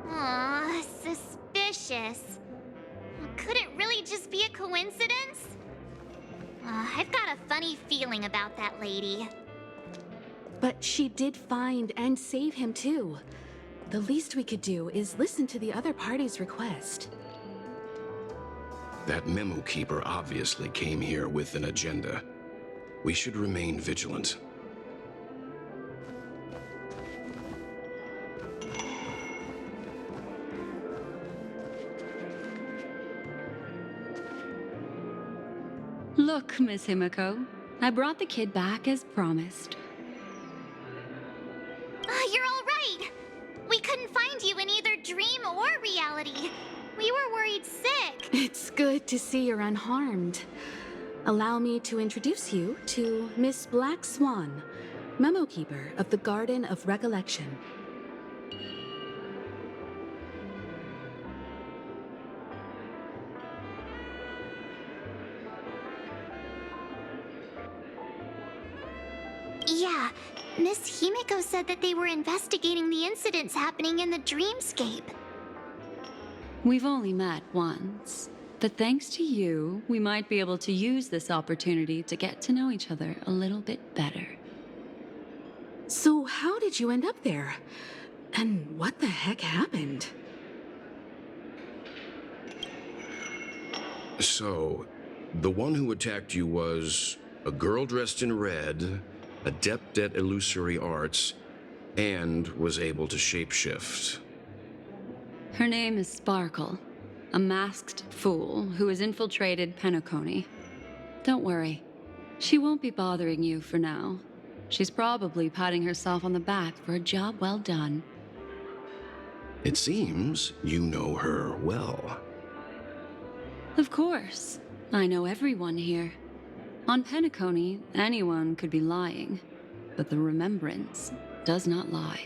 Aw, suspicious. Could it really just be a coincidence? I've got a funny feeling about that lady. But she did find and save him too. The least we could do is listen to the other party's request. That memo keeper obviously came here with an agenda. We should remain vigilant. Look, Miss Himiko, I brought the kid back as promised. You're all right. We couldn't find you in either dream or reality. We were worried sick. It's good to see you're unharmed. Allow me to introduce you to Miss Black Swan, memo keeper of the Garden of Recollection. Yeah, Miss Himiko said that they were investigating the incidents happening in the dreamscape. We've only met once, but thanks to you, we might be able to use this opportunity to get to know each other a little bit better. So how did you end up there? And what the heck happened? So, the one who attacked you was a girl dressed in red, adept at illusory arts, and was able to shapeshift. Her name is Sparkle, a masked fool who has infiltrated Penacony. Don't worry, she won't be bothering you for now. She's probably patting herself on the back for a job well done. It seems you know her well. Of course, I know everyone here. On Penacony, anyone could be lying, but the remembrance does not lie.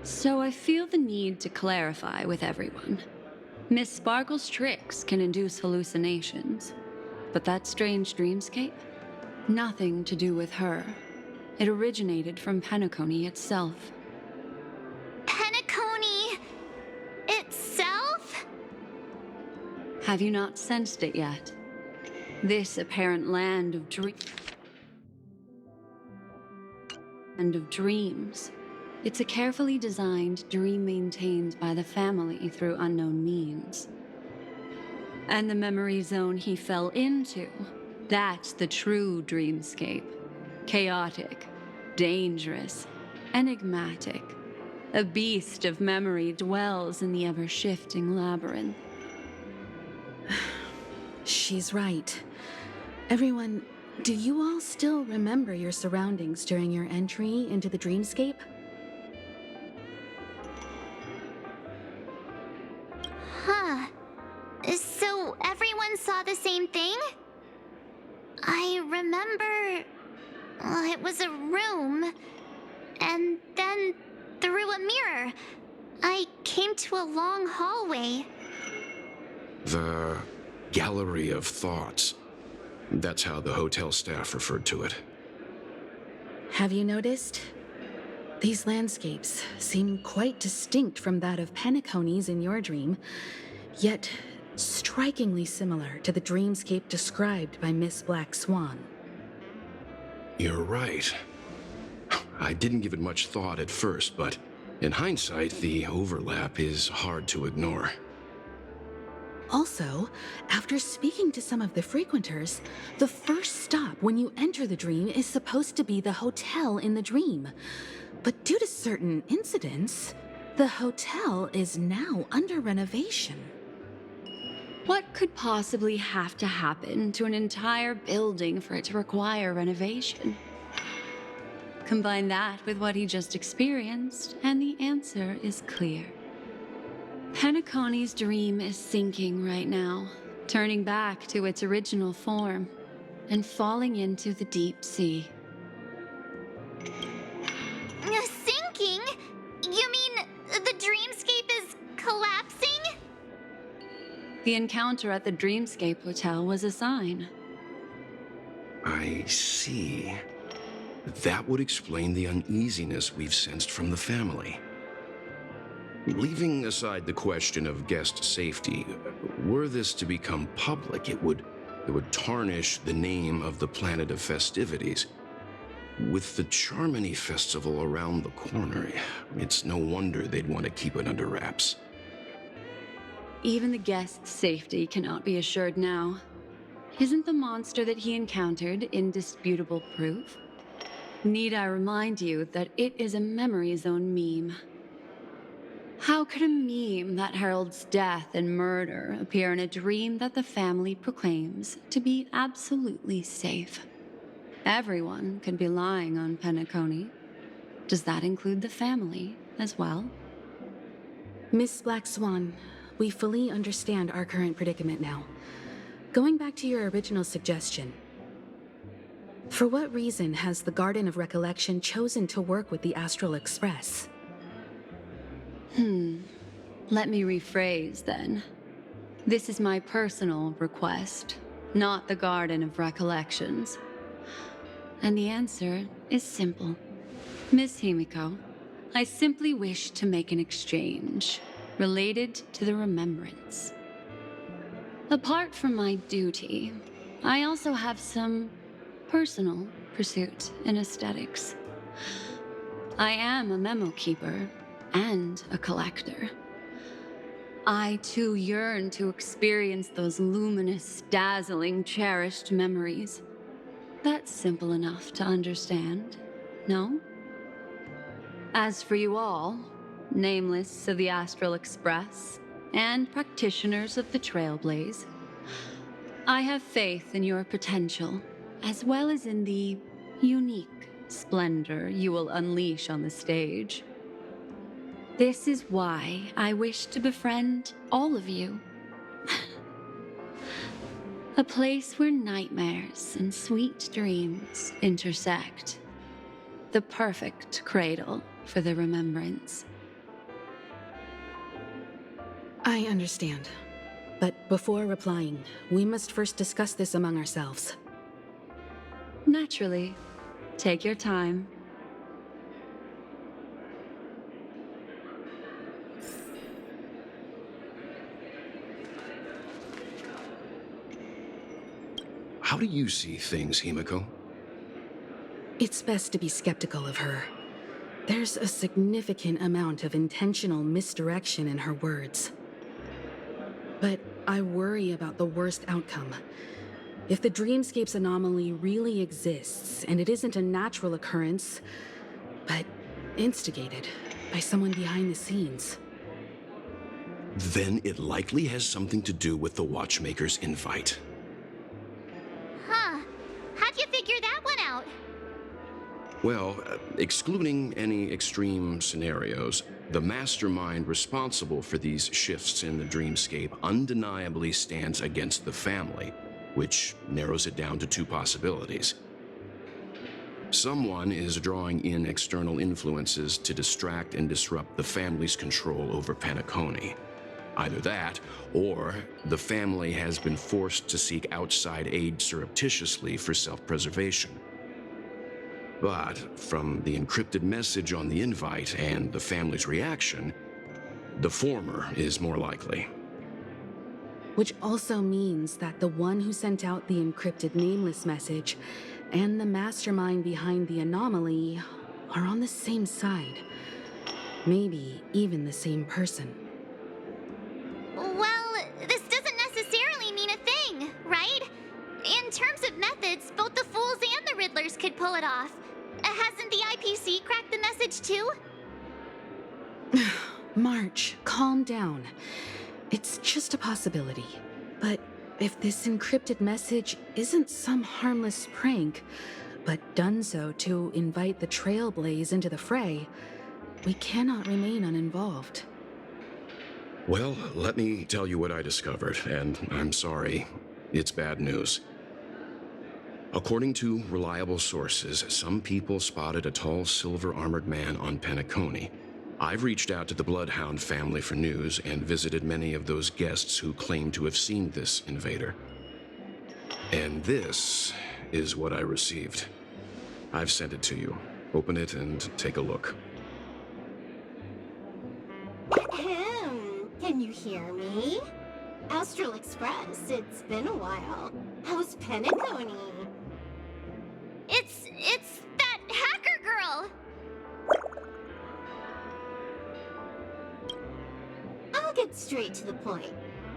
So I feel the need to clarify with everyone. Miss Sparkle's tricks can induce hallucinations, but that strange dreamscape? Nothing to do with her. It originated from Penacony itself. Penacony itself? Have you not sensed it yet? This apparent land of dreams. It's a carefully designed dream maintained by the family through unknown means. And the memory zone he fell into, that's the true dreamscape. Chaotic, dangerous, enigmatic. A beast of memory dwells in the ever-shifting labyrinth. She's right. Everyone, do you all still remember your surroundings during your entry into the dreamscape? Huh. So everyone saw the same thing? I remember... it was a room, and then through a mirror, I came to a long hallway. The Gallery of Thoughts. That's how the hotel staff referred to it. Have you noticed? These landscapes seem quite distinct from that of Penacony's in your dream, yet strikingly similar to the dreamscape described by Miss Black Swan. You're right. I didn't give it much thought at first, but in hindsight, the overlap is hard to ignore. Also, after speaking to some of the frequenters, the first stop when you enter the dream is supposed to be the hotel in the dream. But due to certain incidents, the hotel is now under renovation. What could possibly have to happen to an entire building for it to require renovation? Combine that with what he just experienced, and the answer is clear. Penacony's dream is sinking right now, turning back to its original form, and falling into the deep sea. Sinking? You mean the dreamscape is collapsing? The encounter at the Dreamscape Hotel was a sign. I see. That would explain the uneasiness we've sensed from the family. Leaving aside the question of guest safety, were this to become public, it would tarnish the name of the planet of festivities. With the Charmony Festival around the corner, it's no wonder they'd want to keep it under wraps. Even the guest's safety cannot be assured now. Isn't the monster that he encountered indisputable proof? Need I remind you that it is a memory zone meme? How could a meme that heralds death and murder appear in a dream that the family proclaims to be absolutely safe? Everyone could be lying on Penacony. Does that include the family as well? Miss Black Swan, we fully understand our current predicament now. Going back to your original suggestion, for what reason has the Garden of Recollection chosen to work with the Astral Express? Let me rephrase then. This is my personal request, not the Garden of Recollections. And the answer is simple. Miss Himiko, I simply wish to make an exchange related to the remembrance. Apart from my duty, I also have some personal pursuit in aesthetics. I am a memo keeper and a collector. I too yearn to experience those luminous, dazzling, cherished memories. That's simple enough to understand, no? As for you all, nameless of the Astral Express and practitioners of the Trailblaze, I have faith in your potential, as well as in the unique splendor you will unleash on the stage. This is why I wish to befriend all of you. A place where nightmares and sweet dreams intersect. The perfect cradle for the remembrance. I understand. But before replying, we must first discuss this among ourselves. Naturally. Take your time. How do you see things, Himiko? It's best to be skeptical of her. There's a significant amount of intentional misdirection in her words. But I worry about the worst outcome. If the Dreamscape's anomaly really exists, and it isn't a natural occurrence, but instigated by someone behind the scenes, Then it likely has something to do with the Watchmaker's invite. Huh. How'd you figure that one out? Well, excluding any extreme scenarios, the mastermind responsible for these shifts in the dreamscape undeniably stands against the family, which narrows it down to two possibilities. Someone is drawing in external influences to distract and disrupt the family's control over Penacony. Either that, or the family has been forced to seek outside aid surreptitiously for self-preservation. But from the encrypted message on the invite and the family's reaction, the former is more likely. which also means that the one who sent out the encrypted nameless message and the mastermind behind the anomaly are on the same side. Maybe even the same person. Well, this doesn't necessarily mean a thing, right? In terms of methods, both the Fools and the Riddlers could pull it off. Hasn't the IPC cracked the message too? March, calm down. It's just a possibility. But if this encrypted message isn't some harmless prank, but done so to invite the Trailblaze into the fray, we cannot remain uninvolved. Well, let me tell you what I discovered, and I'm sorry, it's bad news. According to reliable sources, some people spotted a tall silver-armored man on Penacony, I've reached out to the Bloodhound family for news and visited many of those guests who claim to have seen this invader. And this is what I received. I've sent it to you. Open it and take a look. Ahem. Can you hear me? Astral Express, it's been a while. How's Penacony? It's that hacker girl! I'll get straight to the point.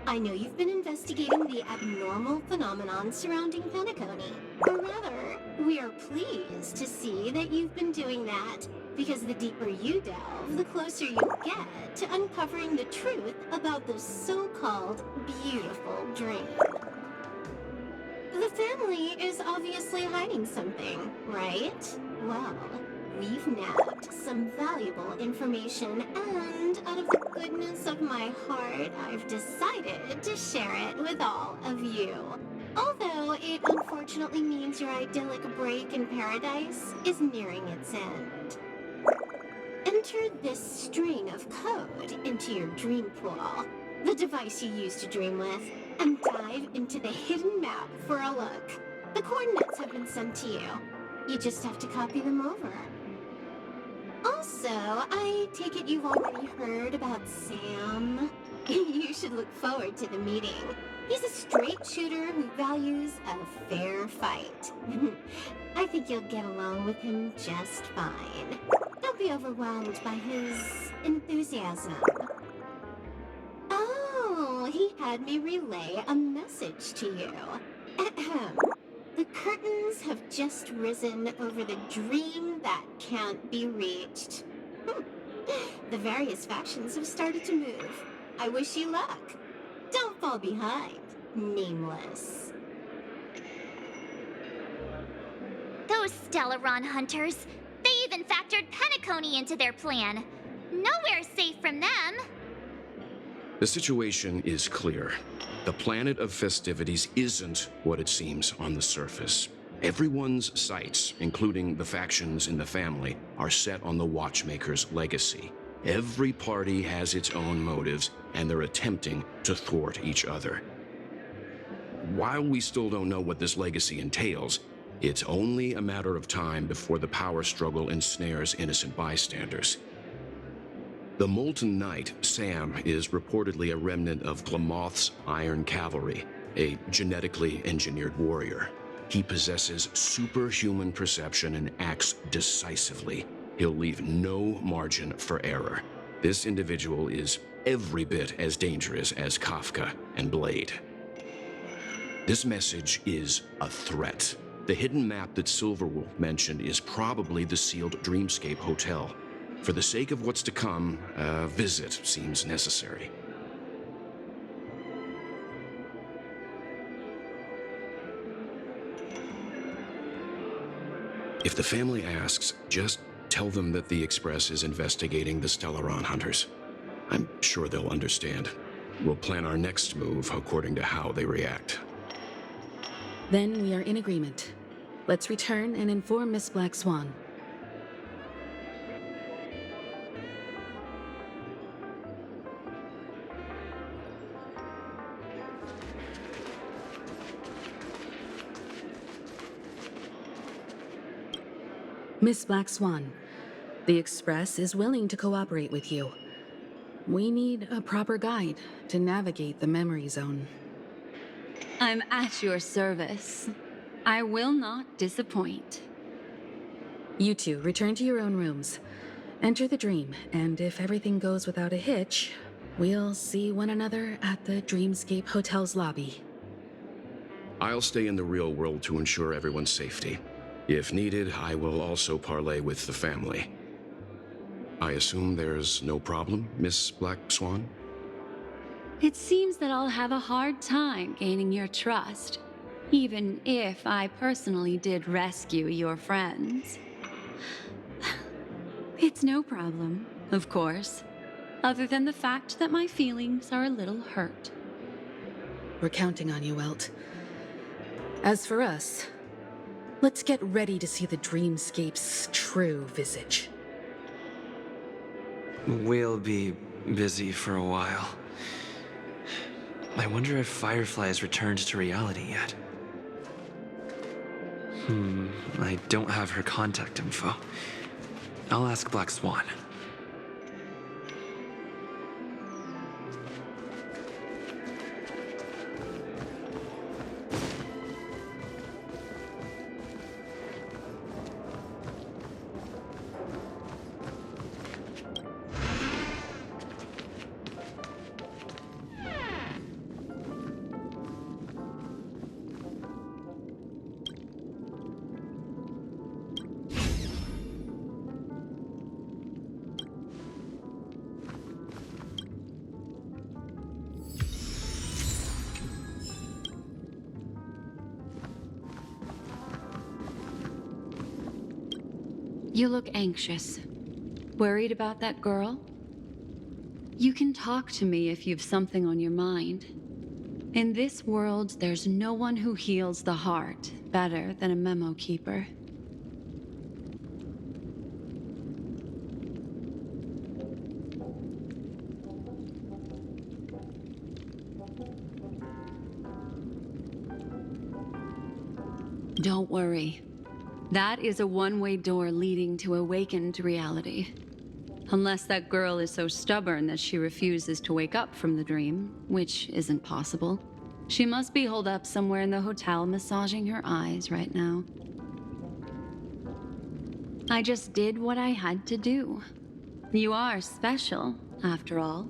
I know you've been investigating the abnormal phenomenon surrounding Penacony. Or rather, we are pleased to see that you've been doing that, because the deeper you delve, the closer you get to uncovering the truth about this so-called beautiful dream. The family is obviously hiding something, right? Well, we've nabbed some valuable information, and out of the goodness of my heart, I've decided to share it with all of you. Although it unfortunately means your idyllic break in paradise is nearing its end. Enter this string of code into your dream pool, the device you use to dream with, and dive into the hidden map for a look. The coordinates have been sent to you. You just have to copy them over. Also, I take it you've already heard about Sam? You should look forward to the meeting. He's a straight shooter who values a fair fight. I think you'll get along with him just fine. Don't be overwhelmed by his enthusiasm. Oh, he had me relay a message to you. Ahem. The curtains have just risen over the dream that can't be reached. The various factions have started to move. I wish you luck. Don't fall behind, nameless. Those Stellaron hunters, they even factored Penacony into their plan. Nowhere's safe from them. The situation is clear. The planet of festivities isn't what it seems on the surface. Everyone's sights, including the factions in the family, are set on the Watchmaker's legacy. Every party has its own motives, and they're attempting to thwart each other. While we still don't know what this legacy entails, it's only a matter of time before the power struggle ensnares innocent bystanders. The Molten Knight, Sam, is reportedly a remnant of Glamoth's Iron Cavalry, a genetically engineered warrior. He possesses superhuman perception and acts decisively. He'll leave no margin for error. This individual is every bit as dangerous as Kafka and Blade. This message is a threat. The hidden map that Silverwolf mentioned is probably the sealed Dreamscape Hotel. For the sake of what's to come, a visit seems necessary. If the family asks, just tell them that the Express is investigating the Stellaron hunters. I'm sure they'll understand. We'll plan our next move according to how they react. Then we are in agreement. Let's return and inform Miss Black Swan. Miss Black Swan, the Express is willing to cooperate with you. We need a proper guide to navigate the memory zone. I'm at your service. I will not disappoint. You two return to your own rooms. Enter the dream, and if everything goes without a hitch, we'll see one another at the Dreamscape Hotel's lobby. I'll stay in the real world to ensure everyone's safety. If needed, I will also parley with the family. I assume there's no problem, Miss Black Swan? It seems that I'll have a hard time gaining your trust, even if I personally did rescue your friends. It's no problem, of course, other than the fact that my feelings are a little hurt. We're counting on you, Welt. As for us, let's get ready to see the Dreamscape's true visage. We'll be busy for a while. I wonder if Firefly has returned to reality yet. I don't have her contact info. I'll ask Black Swan. You look anxious. Worried about that girl? You can talk to me if you've something on your mind. In this world, there's no one who heals the heart better than a memo keeper. Don't worry. That is a one-way door leading to awakened reality. Unless that girl is so stubborn that she refuses to wake up from the dream, which isn't possible. She must be holed up somewhere in the hotel massaging her eyes right now. I just did what I had to do. You are special, after all.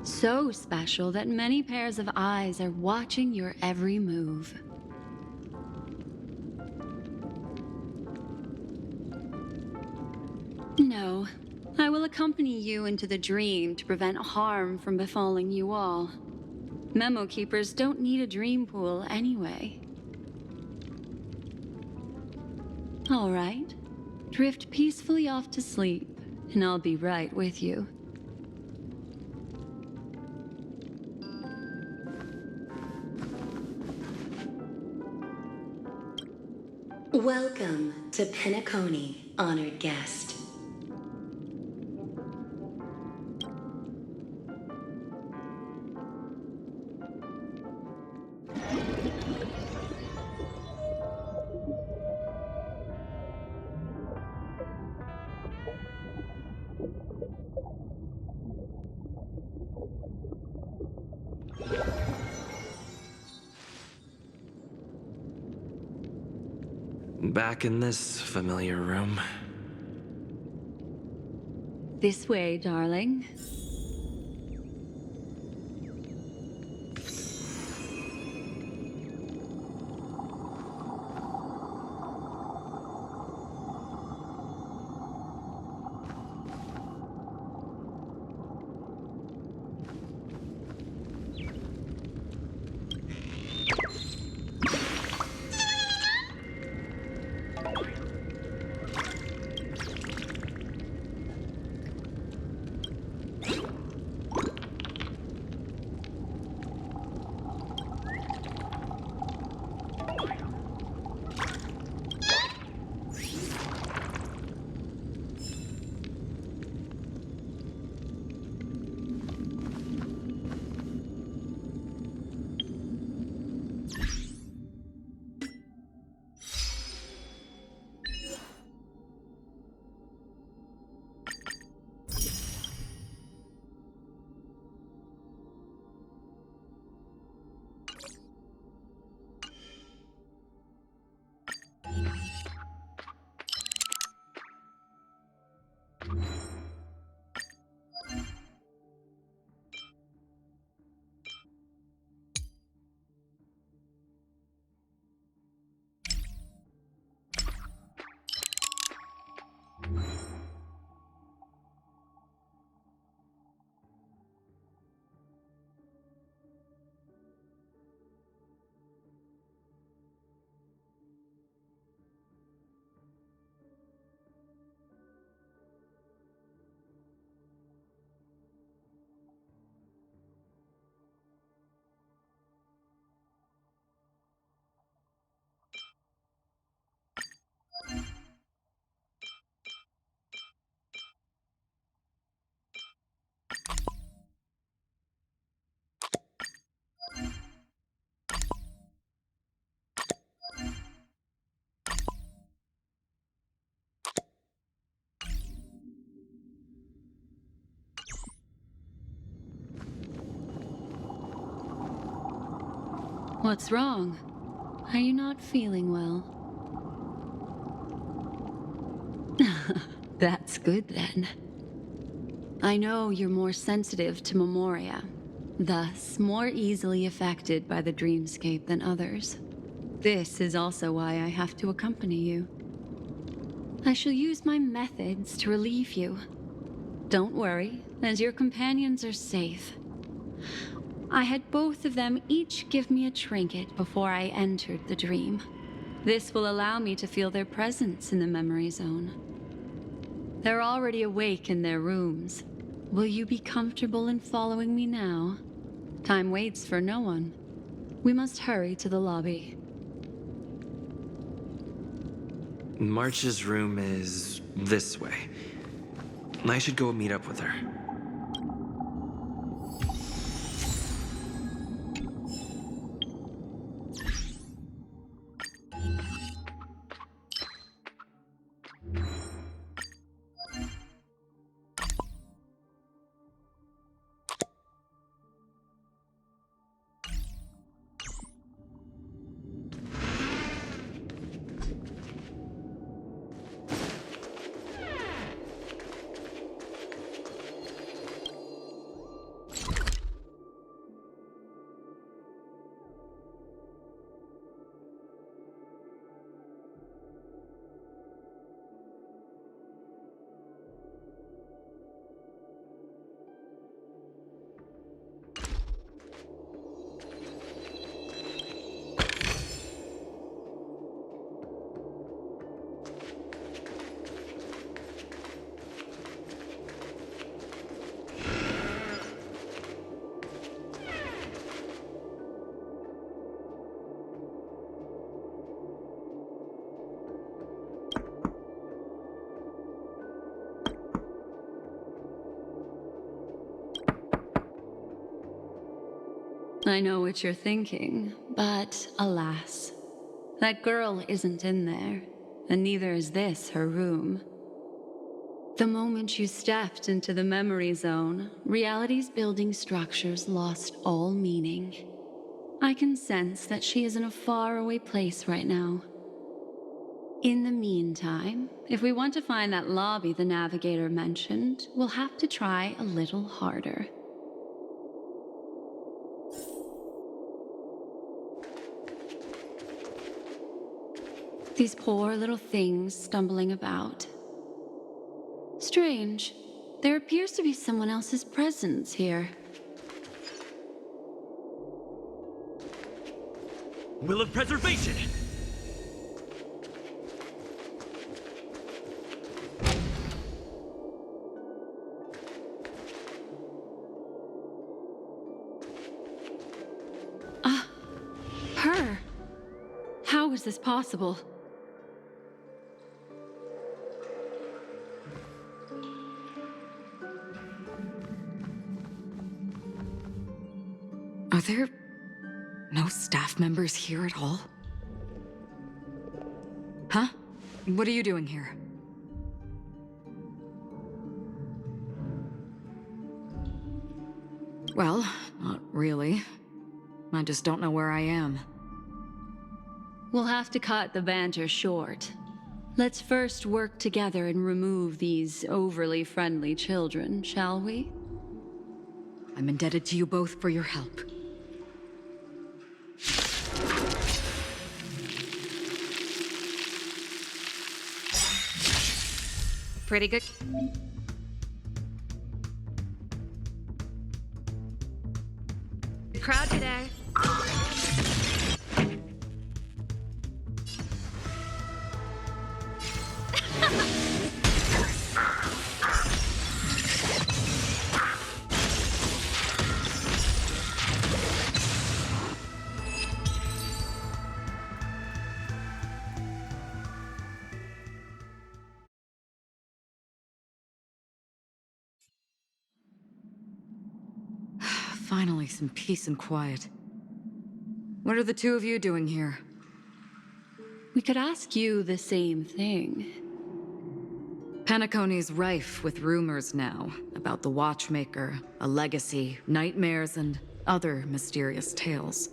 So special that many pairs of eyes are watching your every move. No, I will accompany you into the dream to prevent harm from befalling you all. Memo keepers don't need a dream pool anyway. All right, drift peacefully off to sleep, and I'll be right with you. Welcome to Penacony, honored guest. Back in this familiar room. This way, darling. What's wrong? Are you not feeling well? That's good then. I know you're more sensitive to Memoria, thus more easily affected by the dreamscape than others. This is also why I have to accompany you. I shall use my methods to relieve you. Don't worry, as your companions are safe. I had both of them each give me a trinket before I entered the dream. This will allow me to feel their presence in the memory zone. They're already awake in their rooms. Will you be comfortable in following me now? Time waits for no one. We must hurry to the lobby. March's room is this way. I should go meet up with her. I know what you're thinking, but alas, that girl isn't in there, and neither is this her room. The moment you stepped into the memory zone, reality's building structures lost all meaning. I can sense that she is in a faraway place right now. In the meantime, if we want to find that lobby the navigator mentioned, we'll have to try a little harder. These poor little things stumbling about. Strange. There appears to be someone else's presence here. Will of Preservation! Her? How is this possible? Are there no staff members here at all? Huh? What are you doing here? Well, not really. I just don't know where I am. We'll have to cut the banter short. Let's first work together and remove these overly friendly children, shall we? I'm indebted to you both for your help. Pretty good. Crowd today. Finally, some peace and quiet. What are the two of you doing here? We could ask you the same thing. Penacony's rife with rumors now about the Watchmaker, a legacy, nightmares, and other mysterious tales.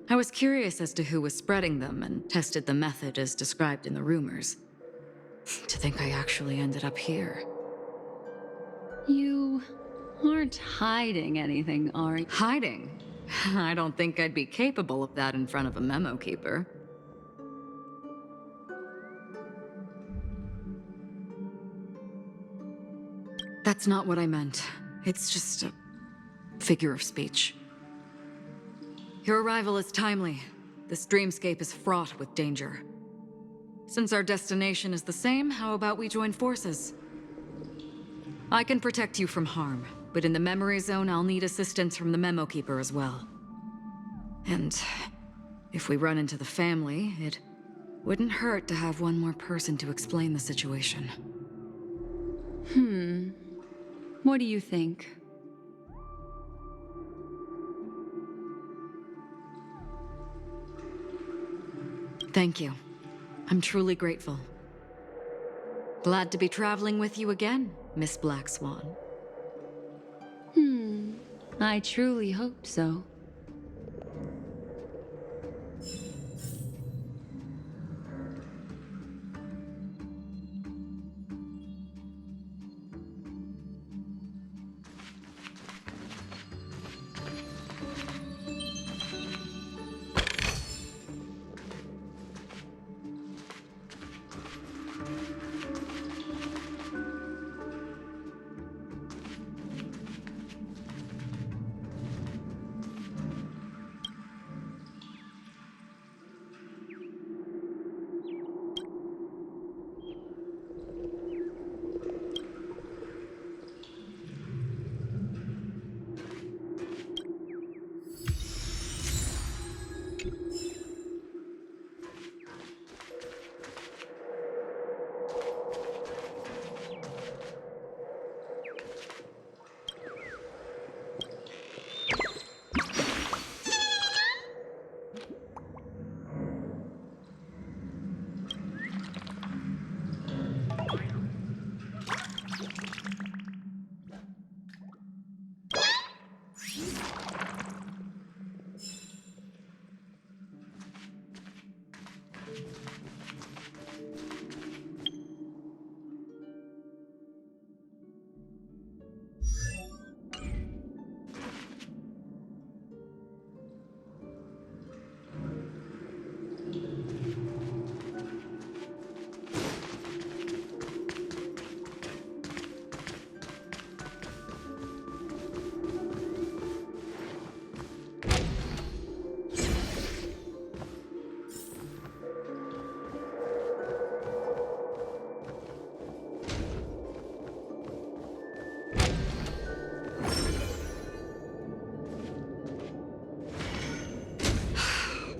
I was curious as to who was spreading them and tested the method as described in the rumors. To think I actually ended up here. You aren't hiding anything, are you? Hiding? I don't think I'd be capable of that in front of a memo keeper. That's not what I meant. It's just a figure of speech. Your arrival is timely. This dreamscape is fraught with danger. Since our destination is the same, how about we join forces? I can protect you from harm, but in the memory zone, I'll need assistance from the memo keeper as well. And if we run into the family, it wouldn't hurt to have one more person to explain the situation. What do you think? Thank you. I'm truly grateful. Glad to be traveling with you again, Miss Black Swan. I truly hope so.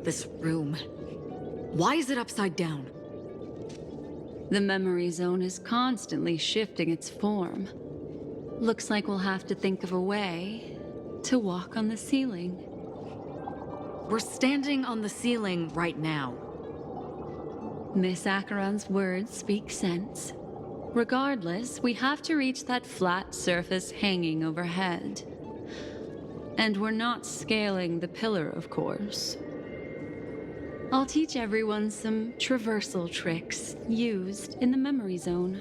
This room. Why is it upside down? The memory zone is constantly shifting its form. Looks like we'll have to think of a way to walk on the ceiling. We're standing on the ceiling right now. Miss Acheron's words speak sense. Regardless, we have to reach that flat surface hanging overhead. And we're not scaling the pillar, of course. I'll teach everyone some traversal tricks used in the memory zone.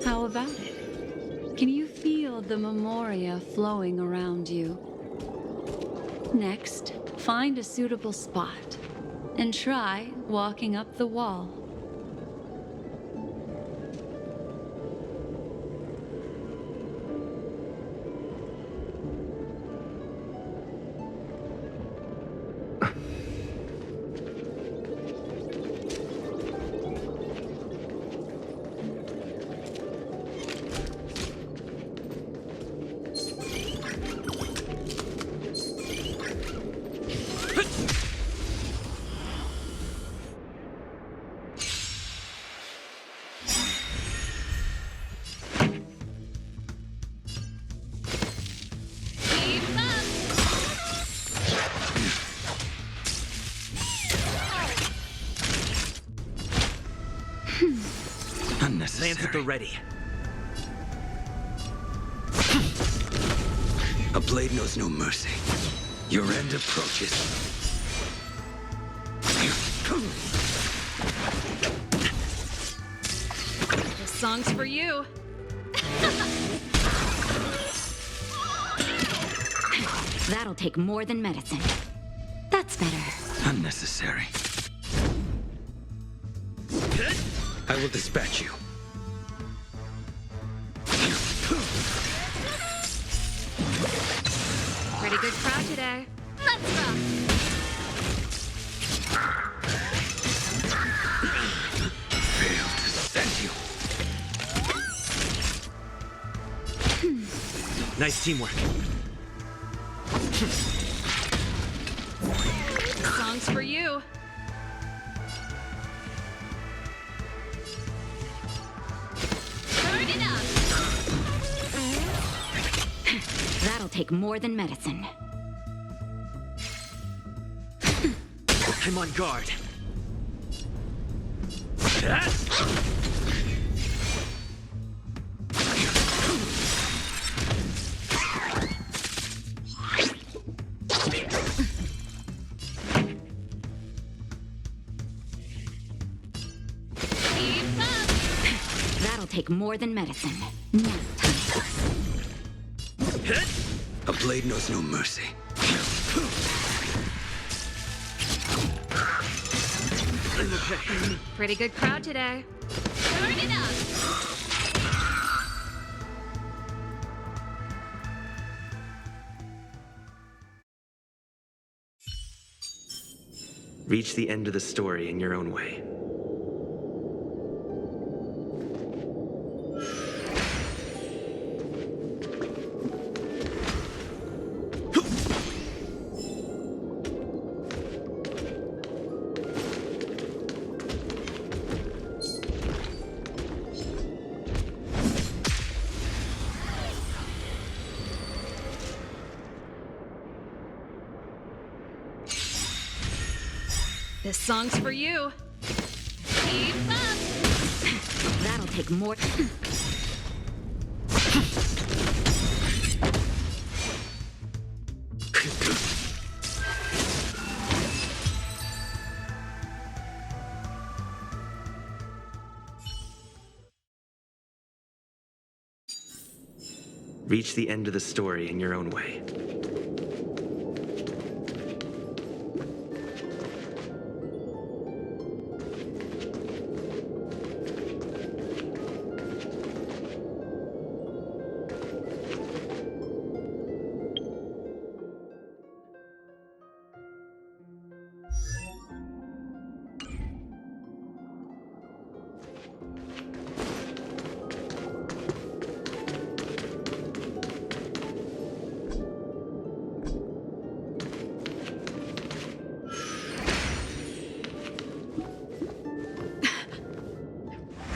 How about it? Can you feel the memoria flowing around you? Next, find a suitable spot and try walking up the wall. the ready. A blade knows no mercy. Your end approaches. This song's for you. That'll take more than medicine. That's better. Unnecessary. I will dispatch you. Pretty good crowd today. Let's rock! Failed to send you. Nice teamwork. This song's for you. Turn it up! That'll take more than medicine. I'm on guard. Keep up! That'll take more than medicine. Nap time. A blade knows no mercy. I'm okay. Pretty good crowd today. Turn it up! Reach the end of the story in your own way. This song's for you. Keep up! That'll take more. Reach the end of the story in your own way.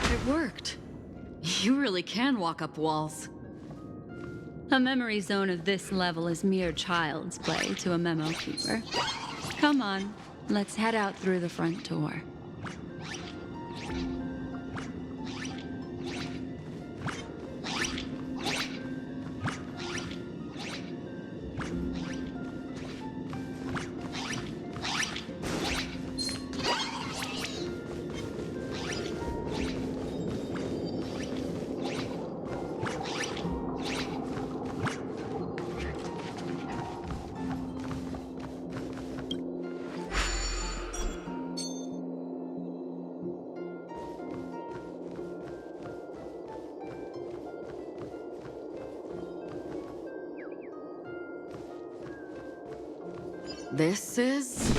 It worked. You really can walk up walls. A memory zone of this level is mere child's play to a memo keeper. Come on, let's head out through the front door. This is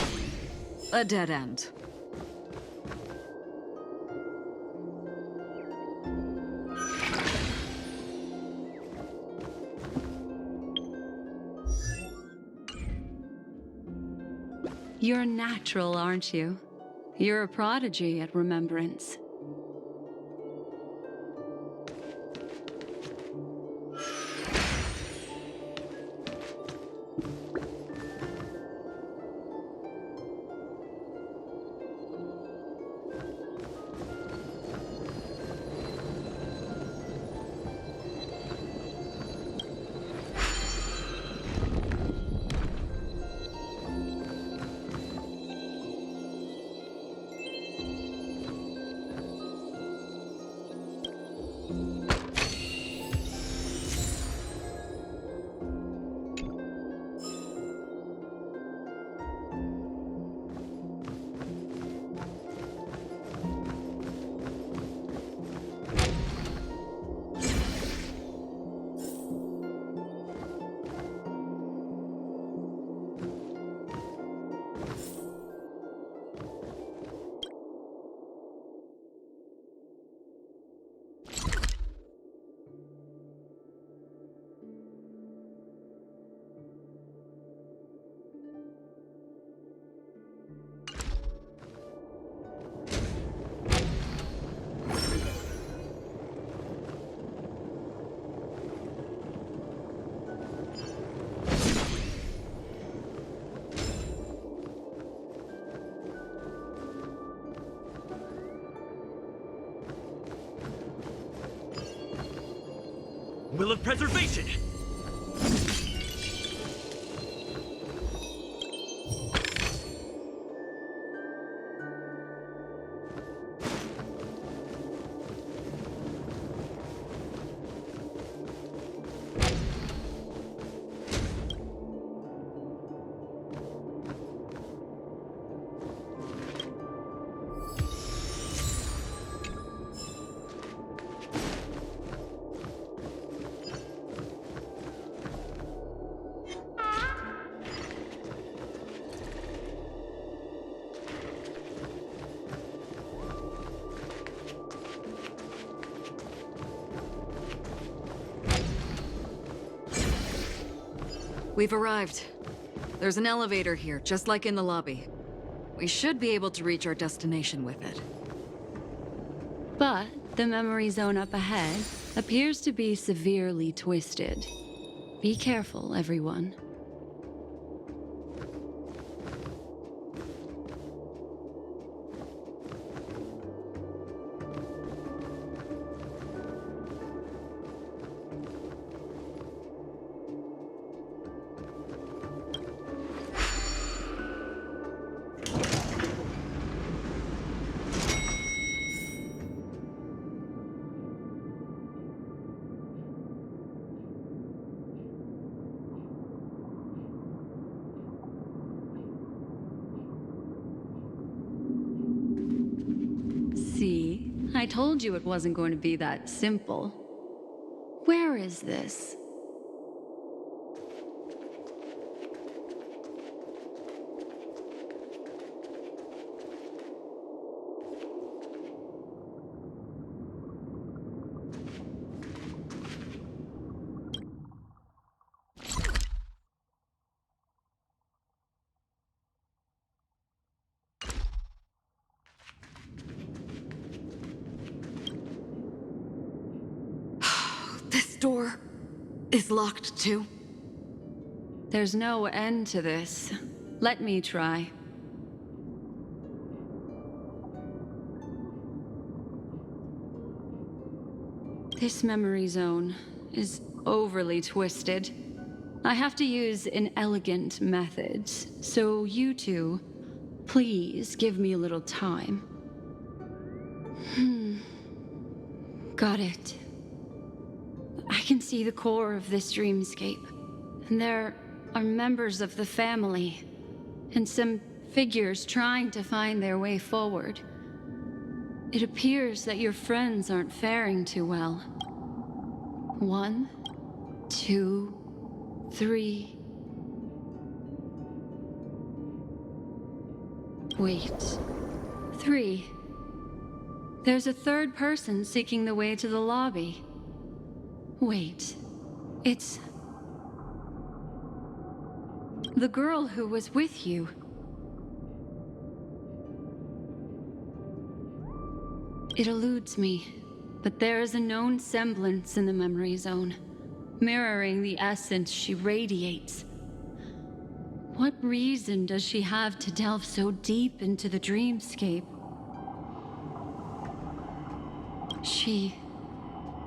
a dead end. You're natural, aren't you? You're a prodigy at remembrance. Will of Preservation! We've arrived. There's an elevator here, just like in the lobby. We should be able to reach our destination with it. But the memory zone up ahead appears to be severely twisted. Be careful, everyone. See? I told you it wasn't going to be that simple. Where is this? This door is locked too. There's no end to this. Let me try. This memory zone is overly twisted. I have to use an elegant method, so you two, please give me a little time. Got it. I can see the core of this dreamscape, and there are members of the family, and some figures trying to find their way forward. It appears that your friends aren't faring too well. 1, 2, 3. Wait. 3. There's a third person seeking the way to the lobby. Wait. It's the girl who was with you. It eludes me, but there is a known semblance in the memory zone, mirroring the essence she radiates. What reason does she have to delve so deep into the dreamscape?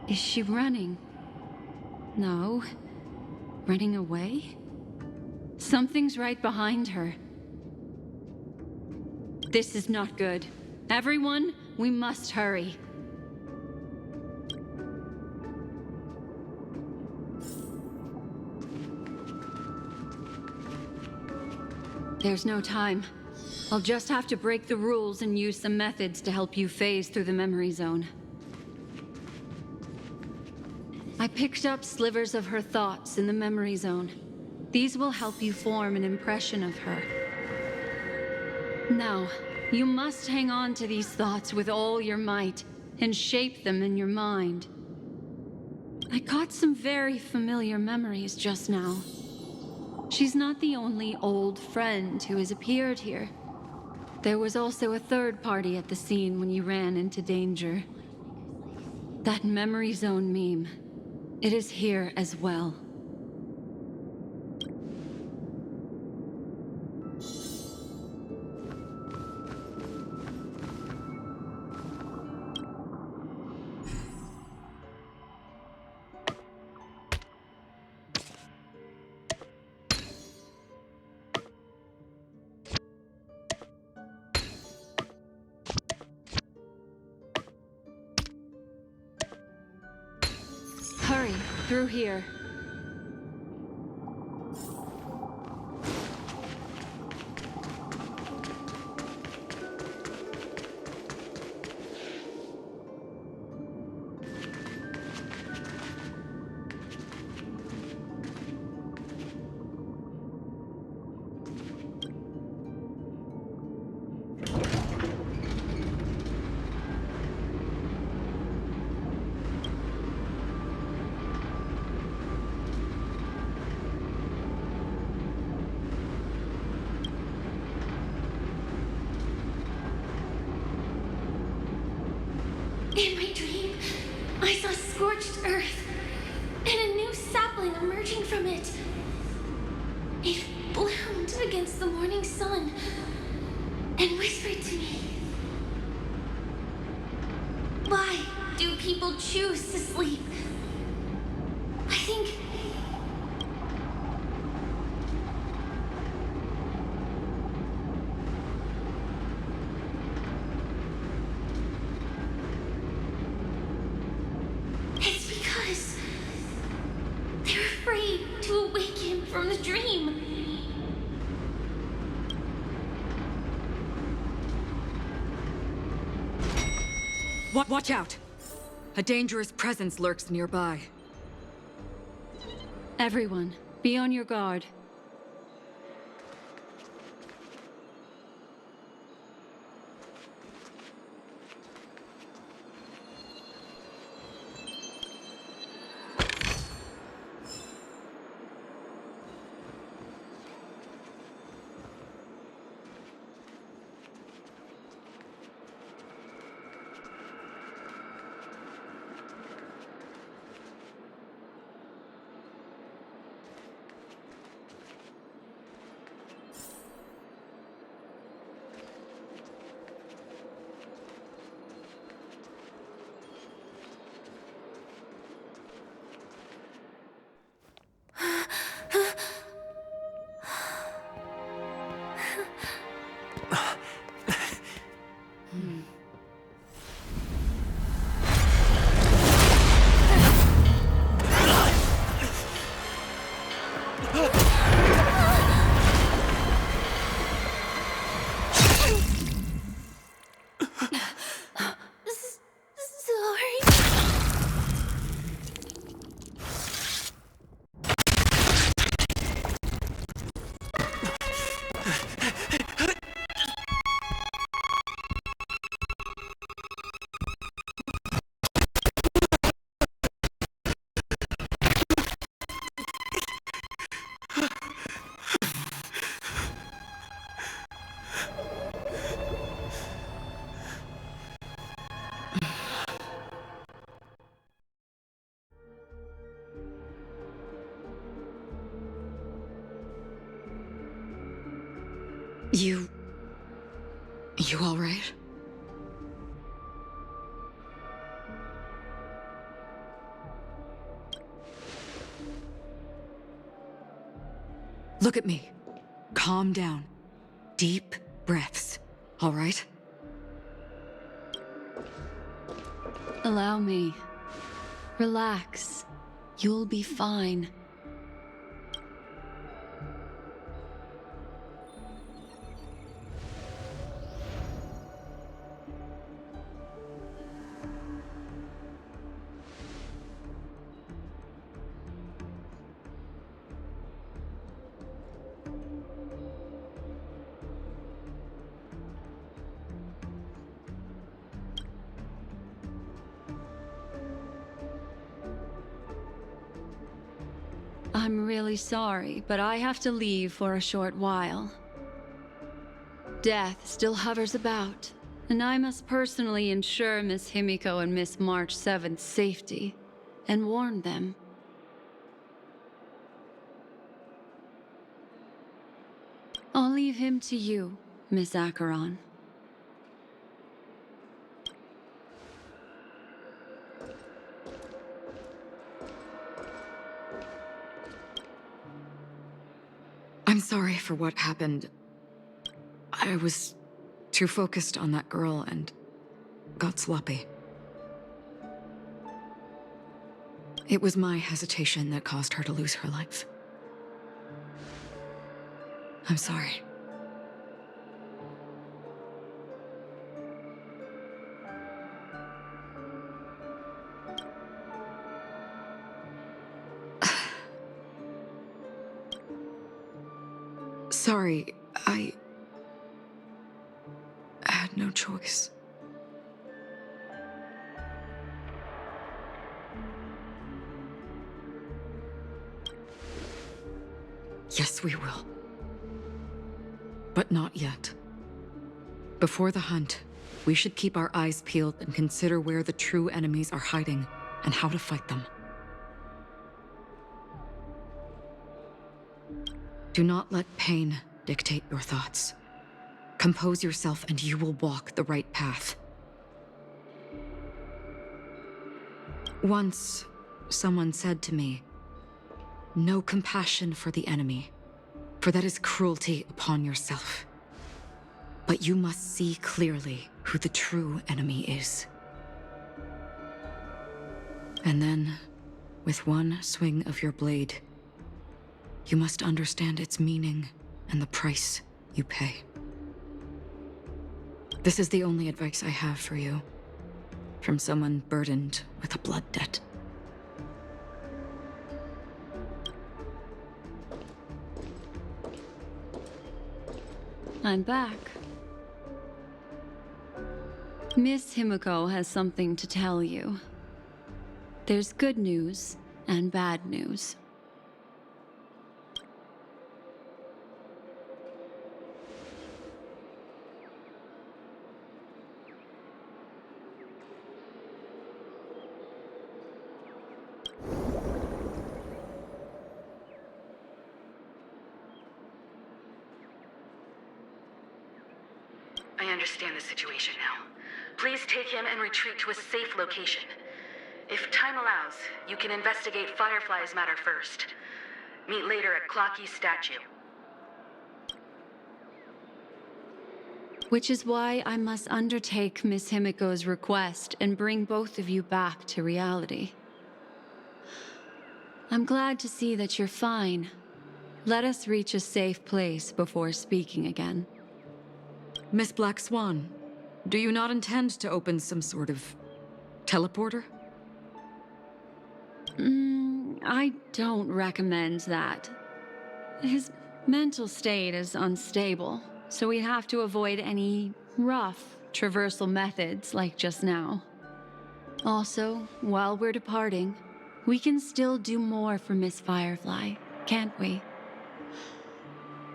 Is she running? No. Running away? Something's right behind her. This is not good. Everyone, we must hurry. There's no time. I'll just have to break the rules and use some methods to help you phase through the memory zone. I picked up slivers of her thoughts in the memory zone. These will help you form an impression of her. Now, you must hang on to these thoughts with all your might and shape them in your mind. I got some very familiar memories just now. She's not the only old friend who has appeared here. There was also a third party at the scene when you ran into danger. That memory zone meme. It is here as well. hurry. Through here. In my dream, I saw scorched earth and a new sapling emerging from it. It bloomed against the morning sun and whispered to me, "Why do people choose to sleep?" I think it's because they're afraid to awaken from the dream. Watch out! A dangerous presence lurks nearby. Everyone, be on your guard. Sorry. You all right? Look at me. Calm down. Deep breaths. All right? Allow me. Relax. You'll be fine. I'm really sorry, but I have to leave for a short while. Death still hovers about, and I must personally ensure Miss Himiko and Miss March 7th's safety, and warn them. I'll leave him to you, Miss Acheron. I'm sorry for what happened. I was too focused on that girl and got sloppy. It was my hesitation that caused her to lose her life. I'm sorry. Sorry, I had no choice. Yes, we will. But not yet. Before the hunt, we should keep our eyes peeled and consider where the true enemies are hiding and how to fight them. Do not let pain dictate your thoughts. Compose yourself and you will walk the right path. Once, someone said to me, "No compassion for the enemy, for that is cruelty upon yourself. But you must see clearly who the true enemy is." And then, with one swing of your blade, you must understand its meaning and the price you pay. This is the only advice I have for you, from someone burdened with a blood debt. I'm back. Miss Himiko has something to tell you. There's good news and bad news. I understand the situation now. Please take him and retreat to a safe location. If time allows, you can investigate Firefly's matter first. Meet later at Clocky's statue. Which is why I must undertake Miss Himiko's request and bring both of you back to reality. I'm glad to see that you're fine. Let us reach a safe place before speaking again. Miss Black Swan, do you not intend to open some sort of teleporter? I don't recommend that. His mental state is unstable, so we have to avoid any rough traversal methods like just now. Also, while we're departing, we can still do more for Miss Firefly, can't we?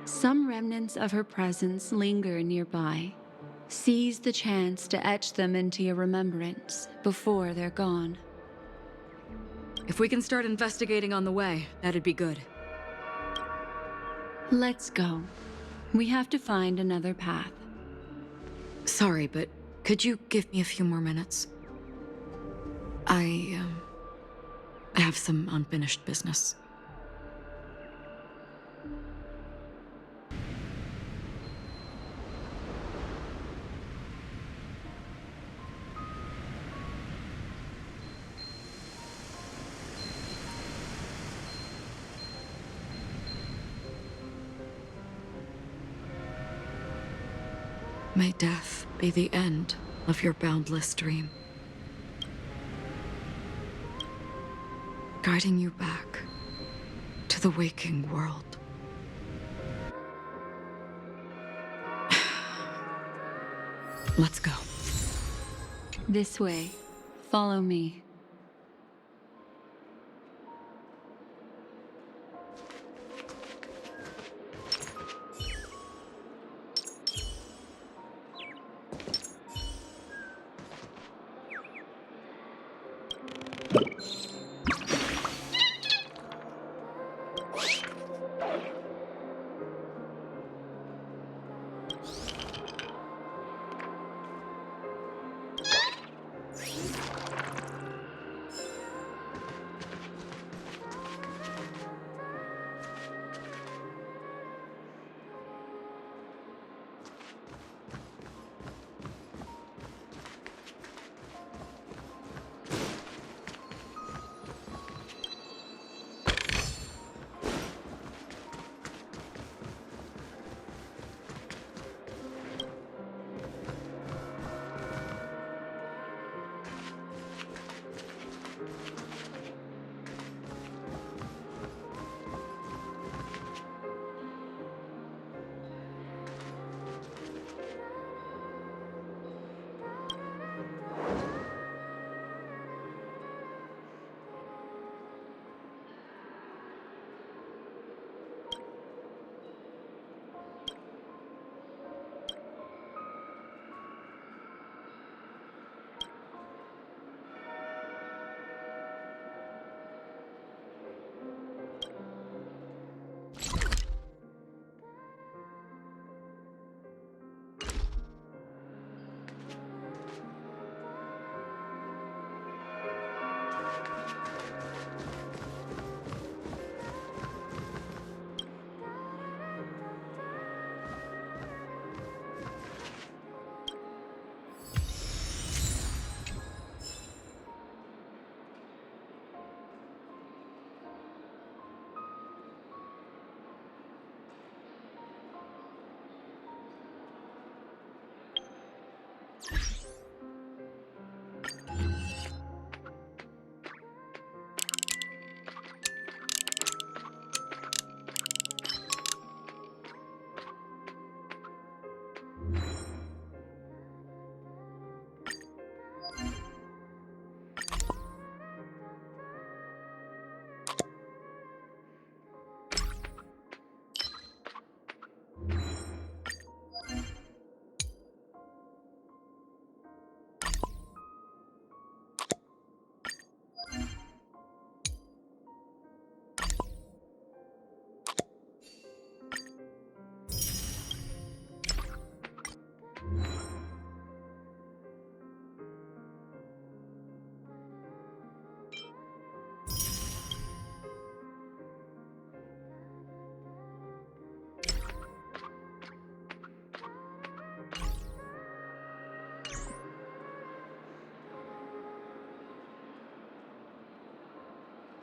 Some remnants of her presence linger nearby. Seize the chance to etch them into your remembrance before they're gone. If we can start investigating on the way, that'd be good. Let's go. We have to find another path. Sorry, but could you give me a few more minutes? I have some unfinished business. May death be the end of your boundless dream, guiding you back to the waking world. Let's go. This way. Follow me.